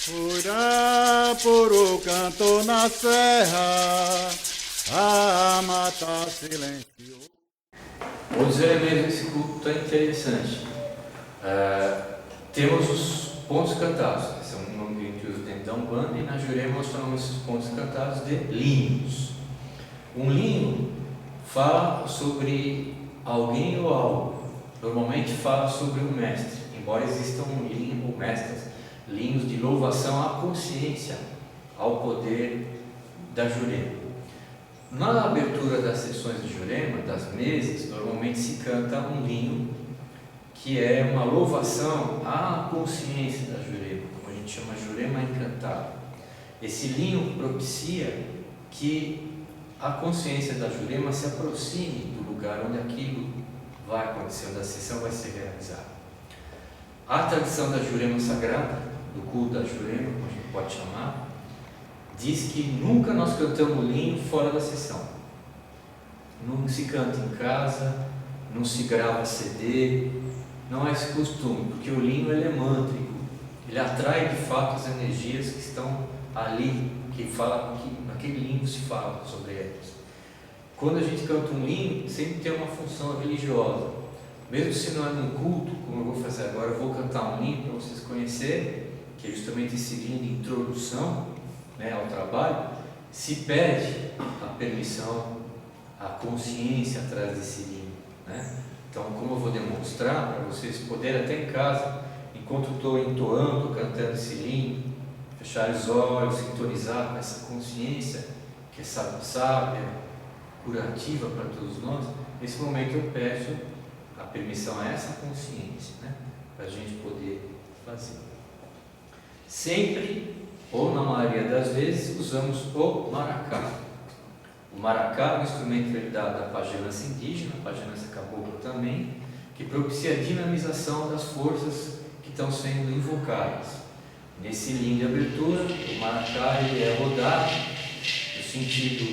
Furá por o canto na serra, a mata silenciou. Os elementos desse culto tão interessante. Temos os pontos cantados, que são um nome que a gente usa dentro da Umbanda, e na Jurema nós chamamos esses pontos cantados de linos. Um lino fala sobre alguém ou algo, normalmente fala sobre um mestre, embora existam linos ou mestres, linos de louvação à consciência, ao poder da Jurema. Na abertura das sessões de Jurema, das mesas, normalmente se canta um lino que é uma louvação à consciência da Jurema, como a gente chama Jurema encantada. Esse lino propicia que a consciência da Jurema se aproxime do lugar onde aquilo vai acontecer, onde a sessão vai ser realizada. A tradição da Jurema Sagrada, do culto da Jurema, como a gente pode chamar, diz que nunca nós cantamos lino fora da sessão. Não se canta em casa, não se grava CD, não é esse costume, porque o lino ele é mântrico, ele atrai de fato as energias que estão ali, que naquele lino se fala sobre elas. Quando a gente canta um lino, sempre tem uma função religiosa, mesmo se não é num culto, como eu vou fazer agora, eu vou cantar um lino para vocês conhecerem, que é justamente esse lino de introdução, ao trabalho, se pede a permissão, a consciência atrás desse lino, Então, como eu vou demonstrar para vocês poderem até em casa, enquanto estou entoando, cantando esse lino, fechar os olhos, sintonizar com essa consciência que é sábia, curativa para todos nós. Nesse momento eu peço a permissão a essa consciência, para a gente poder fazer. Sempre, ou na maioria das vezes, usamos o maracá. O maracá é um instrumento herdado da pagelança indígena, a pagelança cabocla também, que propicia a dinamização das forças que estão sendo invocadas. Nesse lino de abertura, o maracá ele é rodado no sentido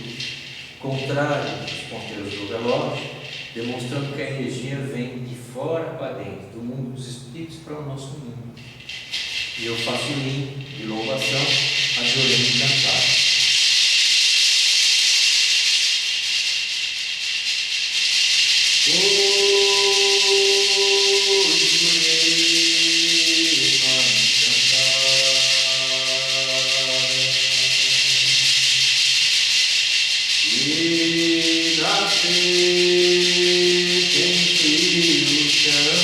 contrário dos ponteiros do relógio, demonstrando que a energia vem de fora para dentro, do mundo dos espíritos para o nosso mundo. E eu faço o lino de louvação a Jurema encantada. E nascer entre o chão,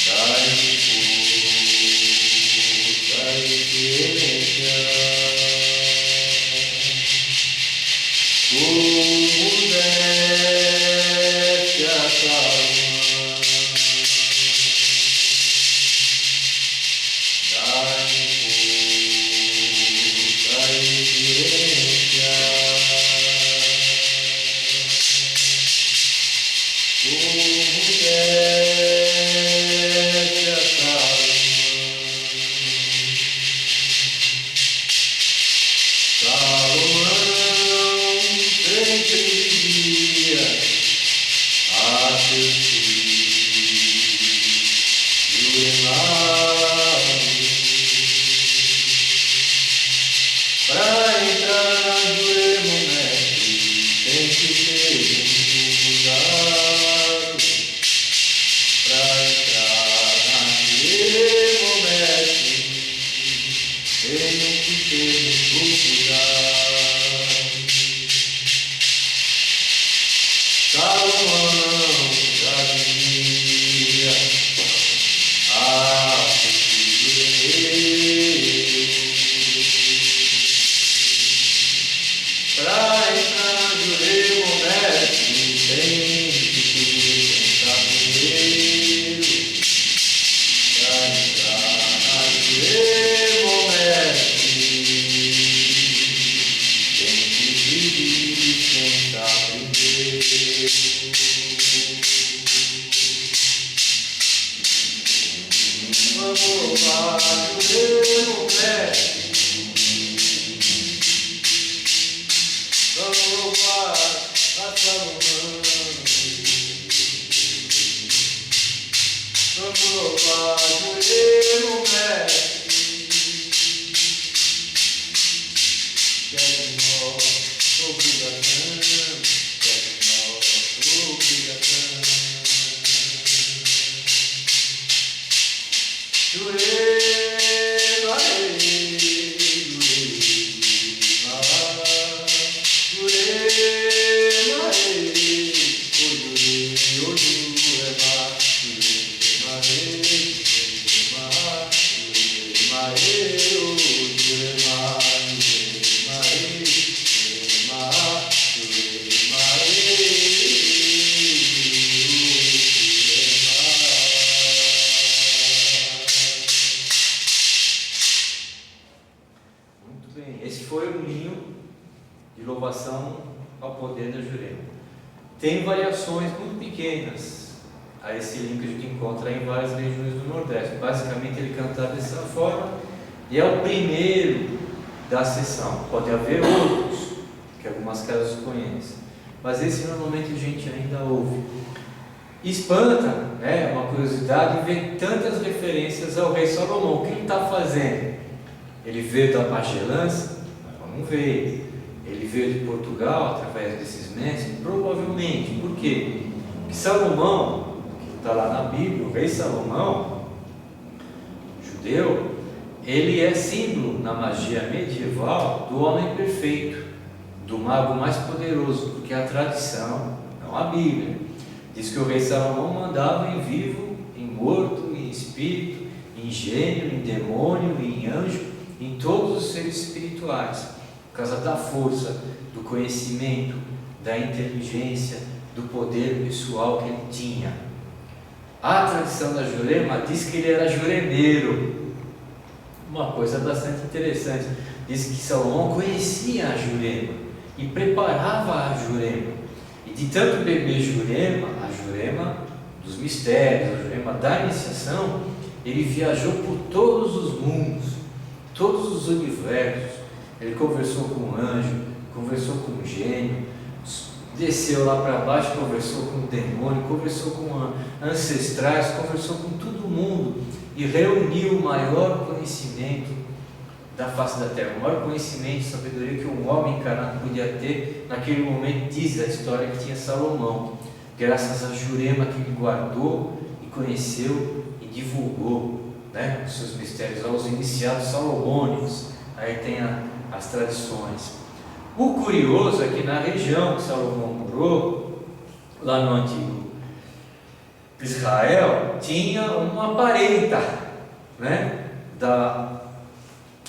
dai-me força e ciência, como desce a calma, dai-me para entrar na Jurema, mestre, tem que ter cuidado. Para entrar na Jurema, mestre, tem que ter cuidado. Salomão já dizia, para entrar na Jurema, mestre, tem que pensar primeiro. Para entrar na Jurema, mestre, tem que pensar primeiro. tem variações muito pequenas a esse link que a gente encontra em várias regiões do Nordeste. Basicamente ele cantava dessa forma, e é o primeiro da sessão. Pode haver outros, que algumas casas conhecem, mas esse normalmente a gente ainda ouve. Espanta, né, uma curiosidade, ver tantas referências ao rei Salomão. O que ele está fazendo? Ele veio da Pagelança? Vamos ver. Ele veio de Portugal através desses mestres? Provavelmente. Por quê? Porque Salomão, que está lá na Bíblia, o rei Salomão, judeu, ele é símbolo na magia medieval do homem perfeito, do mago mais poderoso, porque a tradição, não a Bíblia, diz que o rei Salomão mandava em vivo, em morto, em espírito, em gênio, em demônio, em anjo, em todos os seres espirituais, por causa da força, do conhecimento, da inteligência, do poder pessoal que ele tinha. A tradição da Jurema diz que ele era juremeiro, uma coisa bastante interessante. Diz que Salomão conhecia a Jurema e preparava a Jurema, e de tanto beber Jurema, a Jurema dos mistérios, a Jurema da iniciação, ele viajou por todos os mundos, todos os universos. Ele conversou com um anjo, conversou com um gênio, desceu lá para baixo, conversou com um demônio, conversou com ancestrais, conversou com todo mundo e reuniu o maior conhecimento da face da terra, o maior conhecimento e sabedoria que um homem encarnado podia ter. Naquele momento, diz a história que tinha Salomão, graças a Jurema que ele guardou e conheceu e divulgou, né, os seus mistérios aos iniciados salomônicos. Aí tem as tradições. O curioso é que na região que Salomão morou, lá no antigo Israel, tinha uma parenta, né,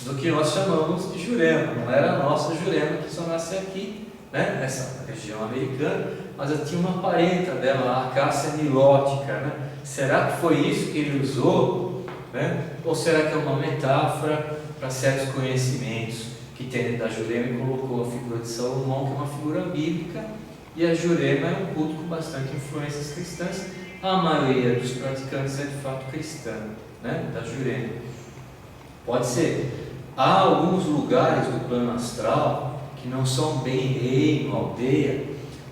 do que nós chamamos de Jurema. Não era a nossa Jurema que só nasce aqui, né, nessa região americana, mas tinha uma parenta dela, a Cássia nilótica, né? Será que foi isso que ele usou, né? Ou será que é uma metáfora para certos conhecimentos que tem dentro da Jurema, e colocou a figura de Salomão, que é uma figura bíblica, e a Jurema é um culto com bastante influências cristãs. A maioria dos praticantes é de fato cristã, né, da Jurema. Pode ser. Há alguns lugares do plano astral que não são bem reino, aldeia,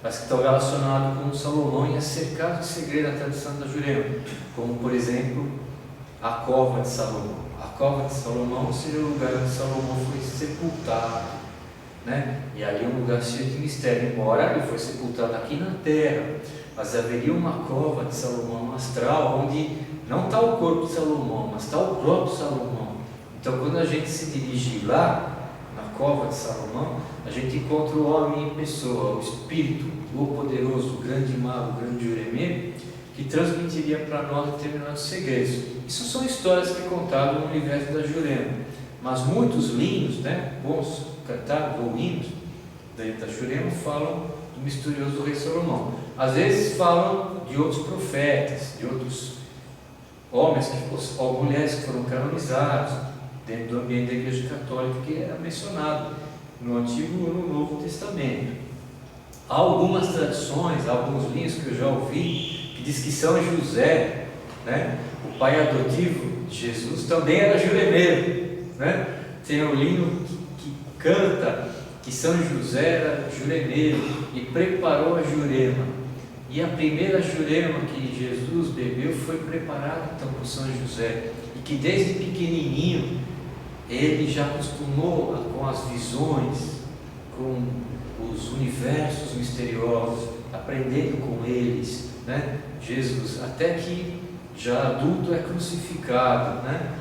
mas que estão relacionados com Salomão e é cercado de segredo da tradição da Jurema, como por exemplo a cova de Salomão. A cova de Salomão seria o lugar onde Salomão foi sepultado, né? E ali é um lugar cheio de mistério, embora ele foi sepultado aqui na terra, mas haveria uma cova de Salomão astral, onde não está o corpo de Salomão, mas está o próprio Salomão. Então, quando a gente se dirige lá, na cova de Salomão, a gente encontra o homem em pessoa, o espírito, o poderoso, o grande mago, o grande juremeiro, que transmitiria para nós determinados segredos. Isso são histórias que é contado no universo da Jurema, mas muitos hinos, né, bons cantados ou hinos dentro da Jurema falam do misterioso rei Salomão. Às vezes falam de outros profetas, de outros homens ou mulheres que foram canonizados dentro do ambiente da Igreja Católica, que era mencionado no Antigo e no Novo Testamento. Há algumas tradições, alguns hinos que eu já ouvi, que diz que São José, né, o pai adotivo de Jesus, também era juremeiro, né? Tem um hino que canta que São José era juremeiro e preparou a Jurema. E a primeira Jurema que Jesus bebeu foi preparada então por São José, e que desde pequenininho ele já acostumou com as visões, com os universos misteriosos, aprendendo com eles, né? Jesus, até que já adulto é crucificado, né?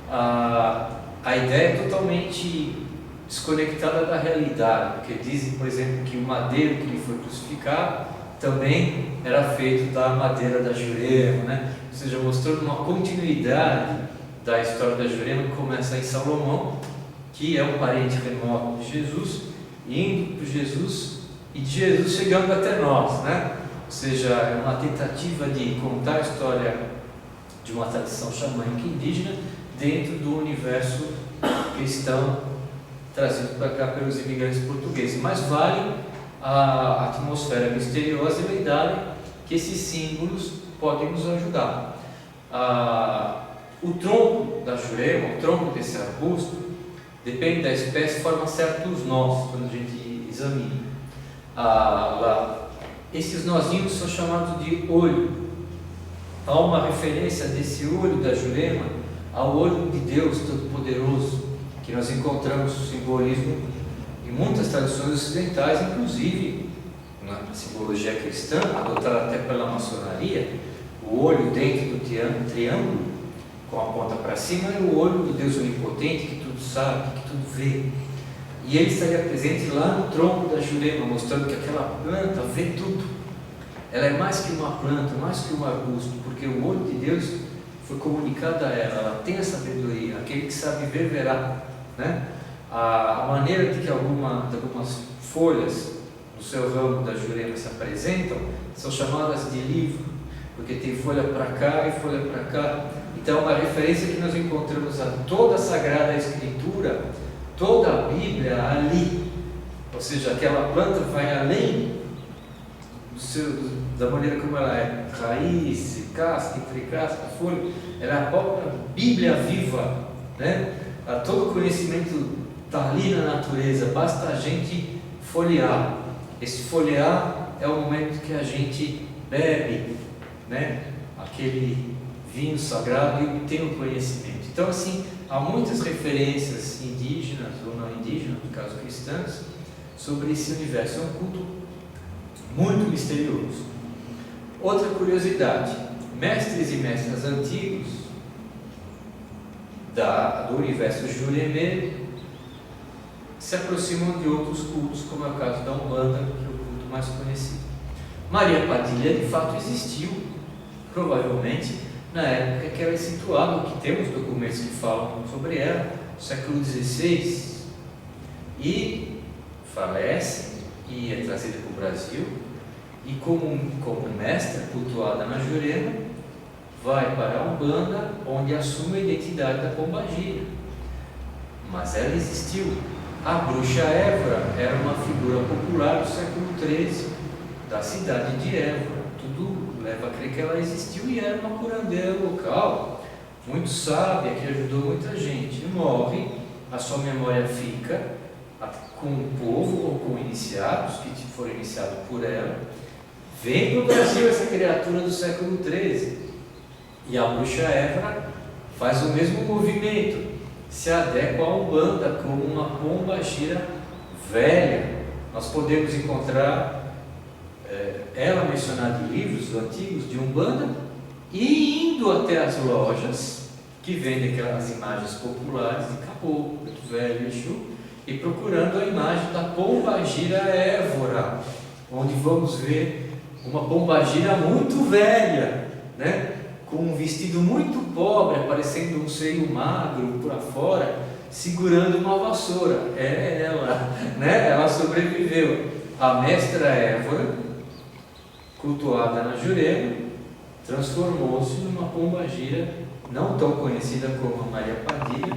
A ideia é totalmente desconectada da realidade, porque dizem, por exemplo, que o madeiro que ele foi crucificado também era feito da madeira da Jurema, né? Ou seja, mostrando uma continuidade da história da Jurema, que começa em Salomão, que é um parente remoto de Jesus, indo para Jesus e de Jesus chegando até nós, né? Ou seja, é uma tentativa de contar a história de uma tradição xamânica indígena dentro do universo cristão trazido para cá pelos imigrantes portugueses. Mas vale a atmosfera misteriosa e lendária que esses símbolos podem nos ajudar. O tronco da jurema, o tronco desse arbusto, depende da espécie, forma certos nós quando a gente examina. Esses nozinhos são chamados de olho. Há uma referência desse olho da jurema ao olho de Deus Todo-Poderoso, que nós encontramos o simbolismo em muitas tradições ocidentais, inclusive na simbologia cristã, adotada até pela maçonaria. O olho dentro do triângulo, com a ponta para cima, é o olho do Deus Onipotente, que tudo sabe, que tudo vê. E ele estaria presente lá no tronco da jurema, mostrando que aquela planta vê tudo. Ela é mais que uma planta, mais que um arbusto, porque o olho de Deus foi comunicado a ela. Ela tem a sabedoria. Aquele que sabe ver, verá, né? A maneira de que algumas folhas no seu ramo da jurema se apresentam são chamadas de livro, porque tem folha para cá e folha para cá. Então, uma referência que nós encontramos a toda a Sagrada Escritura, toda a Bíblia ali. Ou seja, aquela planta vai além da maneira como ela é, raiz, casca, entrecasca, folha. Ela é a própria Bíblia viva, né? Todo conhecimento está ali na natureza, basta a gente folhear. Esse folhear é o momento que a gente bebe, né? Aquele vinho sagrado e obtém o conhecimento. Então, assim, há muitas referências indígenas ou não indígenas, no caso cristãs, sobre esse universo. É um culto muito misterioso. Outra curiosidade: mestres e mestras antigos do universo juremeiro se aproximam de outros cultos, como é o caso da Umbanda, que é o culto mais conhecido. Maria Padilha de fato existiu, provavelmente na época que ela é situada, que temos documentos que falam sobre ela, no século XVI, e falece e é trazida para o Brasil, e como mestra cultuada na Jurema, vai para a Umbanda, onde assume a identidade da pombagira. Mas ela existiu. A bruxa Évora era uma figura popular do século XIII, da cidade de Évora. Tudo leva a crer que ela existiu e era uma curandeira local, muito sábia, que ajudou muita gente. E morre, a sua memória fica com o povo ou com iniciados, que foram iniciados por ela. Vem para o Brasil essa criatura do século XIII, e a bruxa Évora faz o mesmo movimento, se adequa à Umbanda como uma pombagira velha. Nós podemos encontrar ela mencionada em livros antigos de Umbanda, e indo até as lojas que vendem aquelas imagens populares de caboclo, preto velho, Exu, e procurando a imagem da pombagira Évora, onde vamos ver uma pombagira muito velha, né? Com um vestido muito pobre, aparecendo um seio magro por fora, segurando uma vassoura. É ela, né? Ela sobreviveu. A mestra Évora, cultuada na Jurema, transformou-se numa pombagira não tão conhecida como a Maria Padilha,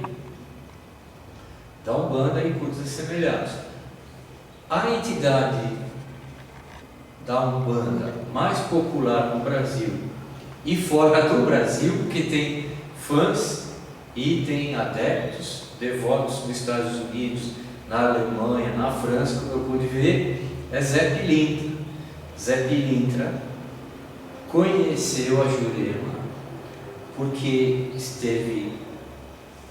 da Umbanda e cultos assemelhados. A entidade da Umbanda mais popular no Brasil e fora do Brasil, porque tem fãs e tem adeptos, devotos nos Estados Unidos, na Alemanha, na França, como eu pude ver, é Zé Pilintra. Zé Pilintra conheceu a Jurema porque esteve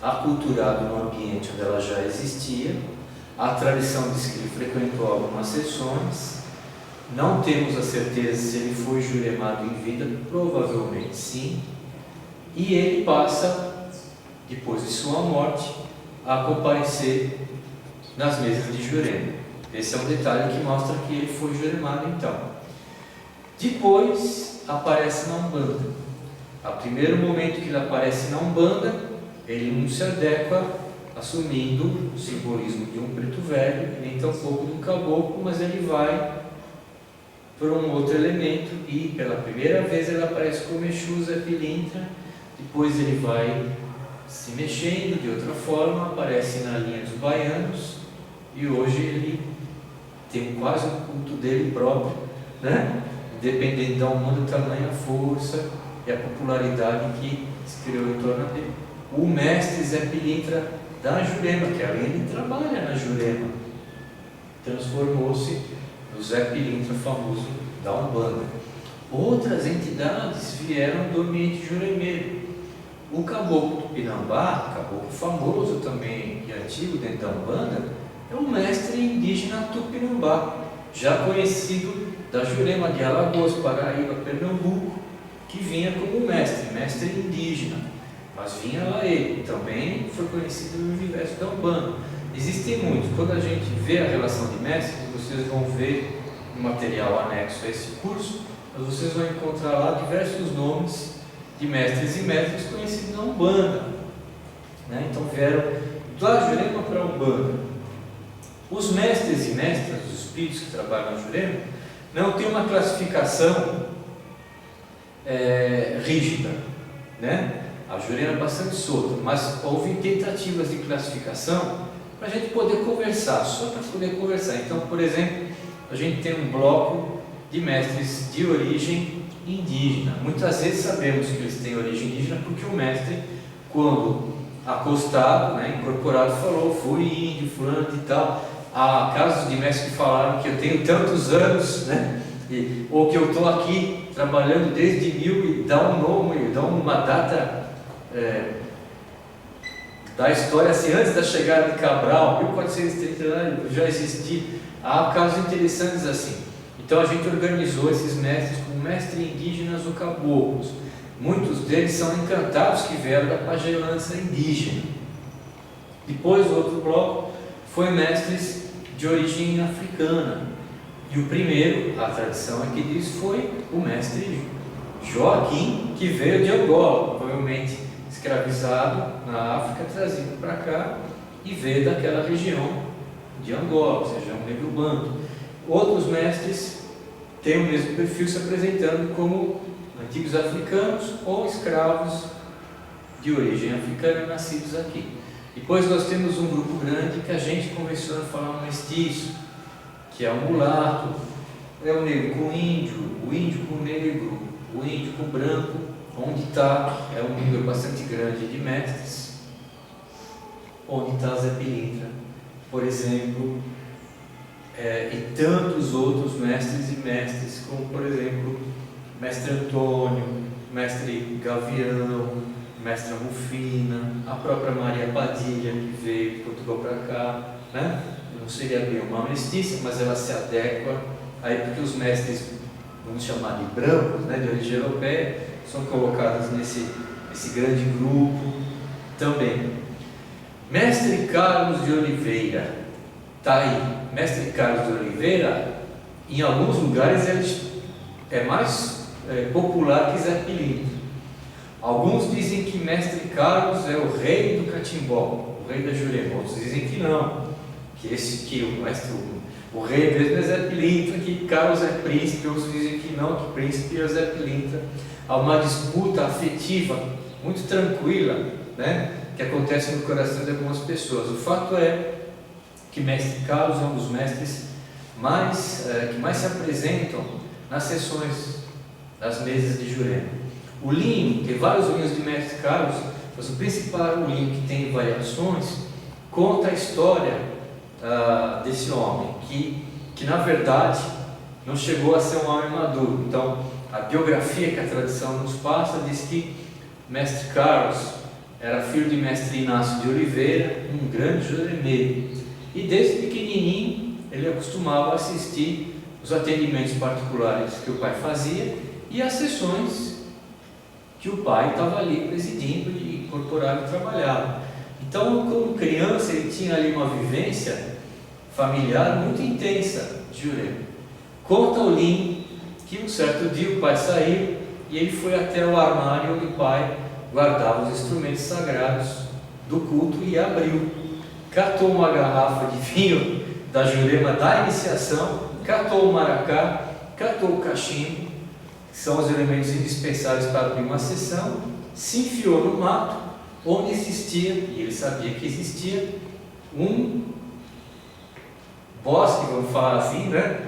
aculturado no ambiente onde ela já existia. A tradição diz que ele frequentou algumas sessões. Não temos a certeza se ele foi juremado em vida, provavelmente sim. E ele passa, depois de sua morte, a comparecer nas mesas de Jurema. Esse é um detalhe que mostra que ele foi juremado então. Depois aparece na Umbanda. A primeiro momento que ele aparece na Umbanda, ele não se adequa, assumindo o simbolismo de um preto velho, nem tão pouco de um caboclo, mas ele vai por um outro elemento e pela primeira vez ele aparece como Exu Zé Pilintra. Depois ele vai se mexendo de outra forma, aparece na linha dos baianos, e hoje ele tem quase um culto dele próprio, né? Independente da Umbanda, tamanha força e a popularidade que se criou em torno dele. O mestre Zé Pilintra da Jurema, que além de trabalha na Jurema, transformou-se no Zé Pilintra famoso da Umbanda. Outras entidades vieram do ambiente juremeiro. O caboclo Tupinambá, caboclo famoso também e antigo dentro da Umbanda, é um mestre indígena Tupinambá, já conhecido da Jurema de Alagoas, Paraíba, Pernambuco, que vinha como mestre indígena, mas vinha lá ele, também foi conhecido no universo da Umbanda. Existem muitos, quando a gente vê a relação de mestres, vocês vão ver no material anexo a esse curso, mas vocês vão encontrar lá diversos nomes de mestres e mestres conhecidos na Umbanda, né? Então vieram da Jurema para a Umbanda. Os mestres e mestras, os espíritos que trabalham na Jurema, não tem uma classificação rígida, né? A Jurema é bastante solta, mas houve tentativas de classificação para a gente poder conversar, só para poder conversar. Então, por exemplo, a gente tem um bloco de mestres de origem indígena. Muitas vezes sabemos que eles têm origem indígena porque o mestre, quando acostado, né, incorporado, falou: fui índio, fulano e tal. Há casos de mestres que falaram que eu tenho tantos anos, né, ou que eu estou aqui trabalhando desde 1000 e dá um nome, dá uma data da história, assim, antes da chegada de Cabral, 1430 já existia. Há casos interessantes assim. Então a gente organizou esses mestres como mestres indígenas ou caboclos. Muitos deles são encantados que vieram da pagelança indígena. Depois o outro bloco foi mestres de origem africana. E o primeiro, a tradição aqui diz, foi o mestre Joaquim, que veio de Angola, provavelmente escravizado na África, trazido para cá e veio daquela região de Angola, ou seja, um negro banto. Outros mestres têm o mesmo perfil, se apresentando como antigos africanos ou escravos de origem africana nascidos aqui. Depois nós temos um grupo grande que a gente conversou a falar um mestiço, que é o mulato, é o negro com o índio com o negro, o índio com o branco. Onde está, é um número bastante grande de mestres. Onde está Zé Pilintra, por exemplo, e tantos outros mestres e mestres, como por exemplo, mestre Antônio, mestre Gavião, mestra Rufina, a própria Maria Padilha, que veio de Portugal para cá, né? Não seria bem uma mestiça, mas ela se adequa aí, porque os mestres, vamos chamar de brancos, né, de origem europeia, são colocados nesse grande grupo também. Mestre Carlos de Oliveira, está aí. Mestre Carlos de Oliveira, em alguns lugares ele é mais popular que Zé Pilintra. Alguns dizem que Mestre Carlos é o rei do Catimbó, o rei da Jurema. Outros dizem que não, que o rei mesmo é Zé Pilintra, que Carlos é príncipe. Outros dizem que não, que príncipe é Zé Pilintra. Há uma disputa afetiva muito tranquila, né, que acontece no coração de algumas pessoas. O fato é que Mestre Carlos é um dos mestres que mais se apresentam nas sessões das mesas de Jurema. O linho, tem vários linhos de Mestre Carlos, mas o principal linho que tem variações conta a história desse homem, que na verdade não chegou a ser um homem maduro. Então, a biografia que a tradição nos passa diz que Mestre Carlos era filho de Mestre Inácio de Oliveira, um grande juremeiro, e desde pequenininho ele acostumava assistir os atendimentos particulares que o pai fazia e as sessões que o pai estava ali presidindo e incorporado e trabalhava. Então, como criança, ele tinha ali uma vivência familiar muito intensa de Jurema. Conta o Lin que um certo dia o pai saiu e ele foi até o armário onde o pai guardava os instrumentos sagrados do culto e abriu. Catou uma garrafa de vinho da Jurema da iniciação, catou o maracá, catou o cachimbo, que são os elementos indispensáveis para abrir uma sessão, se enfiou no mato, onde existia, e ele sabia que existia, um bosque, vamos falar assim, né?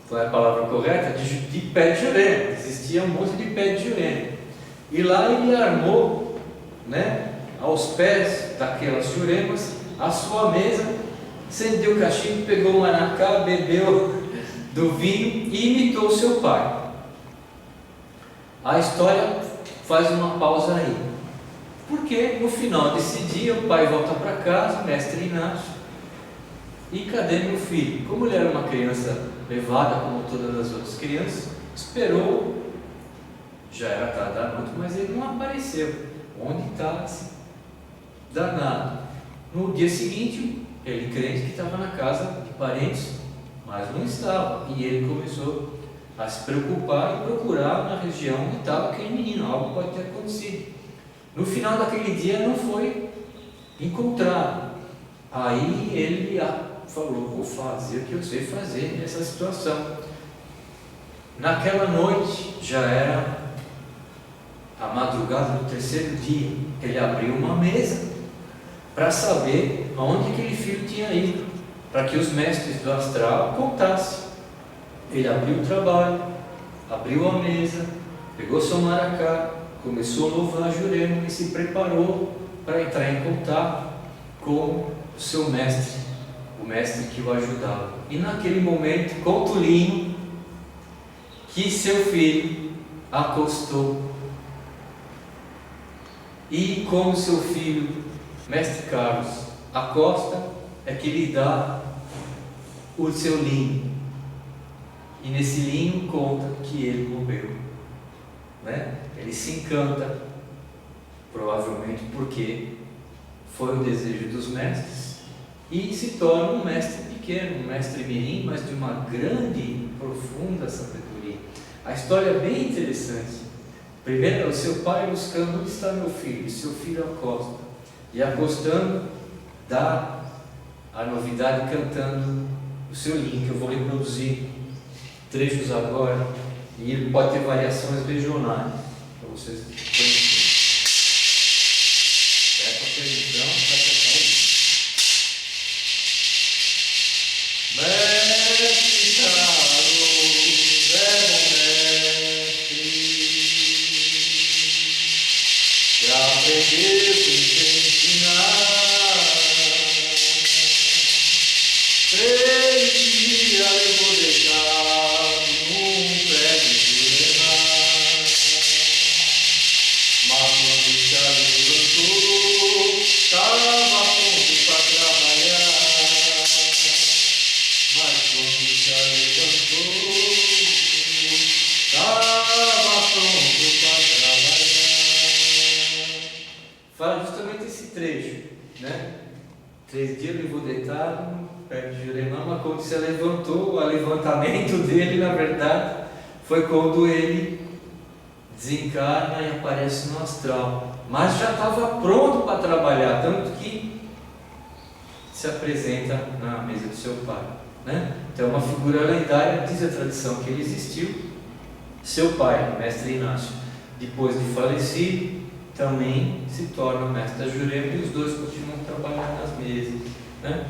Qual é a palavra correta? De pé de jurema. Existia um monte de pé de jurema. E lá ele armou, né, aos pés daquelas juremas, a sua mesa, acendeu o cachimbo, pegou um anacá, bebeu do vinho e imitou seu pai. A história faz uma pausa aí, porque no final desse dia o pai volta para casa, o mestre Inácio, e cadê meu filho? Como ele era uma criança levada como todas as outras crianças, esperou, já era tarde da noite, mas ele não apareceu. Onde está esse danado? No dia seguinte, ele crente que estava na casa de parentes, mas não estava, e ele começou a se preocupar e procurar na região onde estava aquele menino. Algo pode ter acontecido. No final daquele dia não foi encontrado. Aí ele falou: vou fazer o que eu sei fazer nessa situação. Naquela noite, já era a madrugada do terceiro dia, ele abriu uma mesa para saber aonde aquele filho tinha ido, para que os mestres do astral contassem. Ele abriu o trabalho, abriu a mesa, pegou seu maracá, começou a louvar Jurema e se preparou para entrar em contato com o seu mestre, o mestre que o ajudava. E naquele momento, conta o Lino que seu filho acostou. E como seu filho, mestre Carlos, acosta, é que lhe dá o seu linho. E nesse linho conta que ele morreu, né? Ele se encanta, provavelmente porque foi o desejo dos mestres, e se torna um mestre pequeno, um mestre mirim, mas de uma grande e profunda sabedoria. A história é bem interessante. Primeiro, o seu pai buscando: onde está meu filho? E seu filho acosta, e acostando dá a novidade cantando o seu linho, que eu vou reproduzir trechos agora, e ele pode ter variações regionais para vocês conhecerem. Peço a permissão para cantar o linho. Mestre Carlos é bom mestre, que aprendeu sem te ensinar. 3 dias eu vou deixar num pé de jurema, mas quando já levantou, estava pronto para trabalhar. Mas quando já levantou, estava pronto para trabalhar. Fala justamente esse trecho, né? 3 dias eu vou deitar no pé de Jurema, mas quando se levantou, o levantamento dele, na verdade, foi quando ele desencarna e aparece no astral. Mas já estava pronto para trabalhar, tanto que se apresenta na mesa do seu pai, né? Então, uma figura lendária, diz a tradição que ele existiu. Seu pai, mestre Inácio, depois de falecido, também se torna mestre da Jurema, e os dois continuam trabalhando nas mesas, né?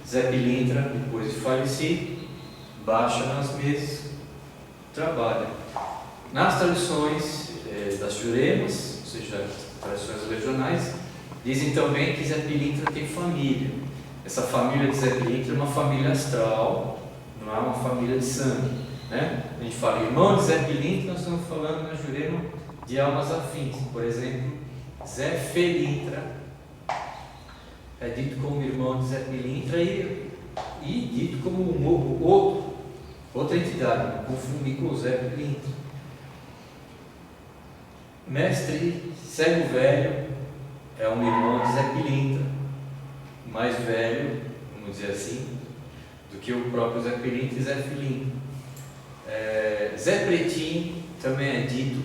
Zé Pilintra, depois de falecido, baixa nas mesas, trabalha. Nas tradições das Juremas, ou seja, tradições regionais, dizem também que Zé Pilintra tem família. Essa família de Zé Pilintra é uma família astral, não é uma família de sangue, né? A gente fala irmão de Zé Pilintra, nós estamos falando na Jurema de almas afins. Por exemplo, Zé Felintra é dito como irmão de Zé Pilintra e dito como outra entidade, não confundir com o Zé Pilintra. Mestre Cego Velho é um irmão de Zé Pilintra, mais velho, vamos dizer assim, do que o próprio Zé Pilintra e Zé Filintra. Zé Pretinho também é dito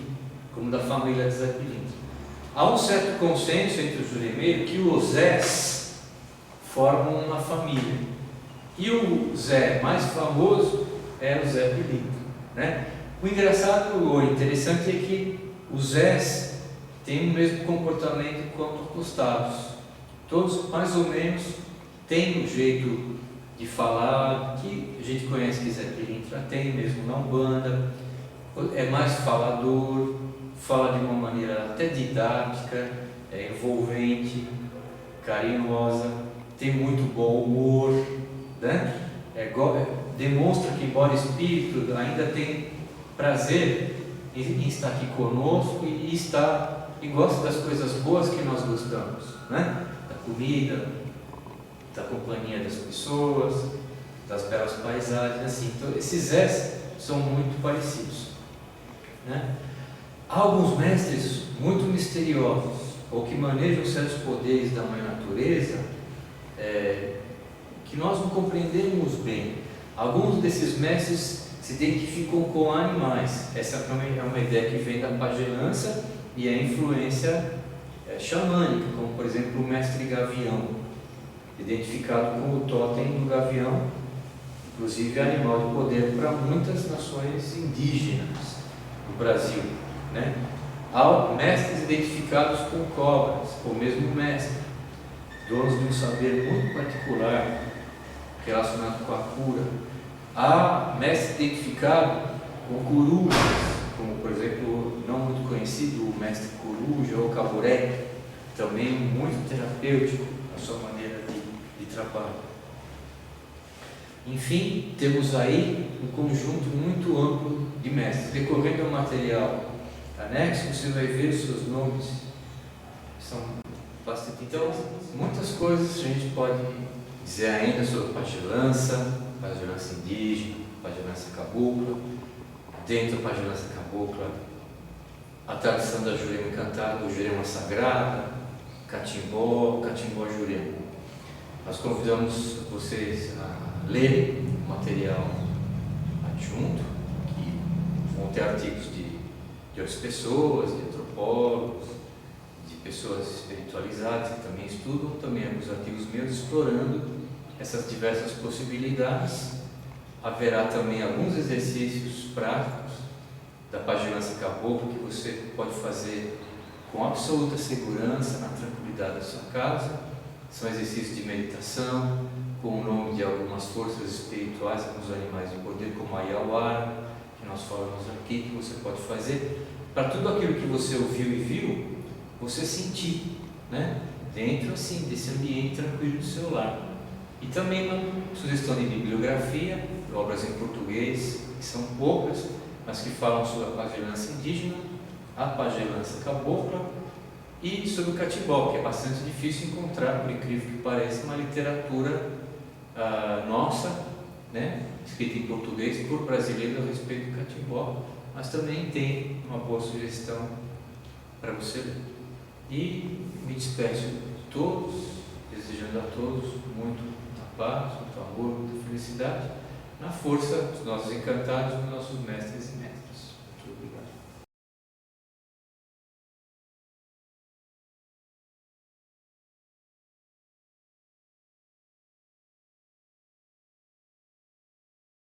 como da família de Zé Pilintra. Há um certo consenso entre os juremeiros que os Zés formam uma família, e o Zé mais famoso é o Zé Pilintra, né? O engraçado ou interessante é que os Zés têm o mesmo comportamento quanto acostados. Todos mais ou menos têm um jeito de falar que a gente conhece que Zé Pilintra tem mesmo na Umbanda. É mais falador, fala de uma maneira até didática, é envolvente, carinhosa, tem muito bom humor, né? Demonstra que, embora espírito, ainda tem prazer em estar aqui conosco e gosta das coisas boas que nós gostamos, né? Da comida, da companhia das pessoas, das belas paisagens, assim. Então, esses Zés são muito parecidos, né? Há alguns mestres muito misteriosos, ou que manejam certos poderes da mãe natureza, que nós não compreendemos bem. Alguns desses mestres se identificam com animais. Essa também é uma ideia que vem da pagelança e a influência xamânica, como por exemplo o mestre Gavião, identificado com o totem do gavião, inclusive animal de poder para muitas nações indígenas do Brasil, né? Há mestres identificados com cobras, o mesmo mestre, donos de um saber muito particular relacionado com a cura. Há mestre identificado com corujas, como por exemplo, não muito conhecido, o mestre coruja ou caburé, também muito terapêutico na sua maneira de trabalho. Enfim, temos aí um conjunto muito amplo de mestres. Recorrendo ao material anexo, você vai ver os seus nomes, são bastante. Então, muitas coisas a gente pode dizer ainda sobre pagelança indígena, pagelança cabocla. Dentro da pagelança cabocla, a tradição da Jurema encantada, do Jurema sagrada, Catimbó Jurema. Nós convidamos vocês a lerem o material adjunto, que vão ter artigos de outras pessoas, de antropólogos, de pessoas espiritualizadas que também estudam, também alguns artigos meus explorando essas diversas possibilidades. Haverá também alguns exercícios práticos da pagelança cabocla que você pode fazer com absoluta segurança, na tranquilidade da sua casa. São exercícios de meditação, com o nome de algumas forças espirituais, alguns animais de poder, como a Iauara, que nós falamos aqui, que você pode fazer, para tudo aquilo que você ouviu e viu, você sentir, né? Dentro assim, desse ambiente tranquilo do seu lar. E também uma sugestão de bibliografia, obras em português, que são poucas, mas que falam sobre a pagelança indígena, a pagelança cabocla e sobre o catimbó, que é bastante difícil encontrar, por incrível que pareça, uma literatura nossa, né, escrita em português por brasileiros a respeito do catimbó, mas também tem uma boa sugestão para você ler. E me despeço de todos, desejando a todos muita paz, muito amor, muita felicidade, na força dos nossos encantados e dos nossos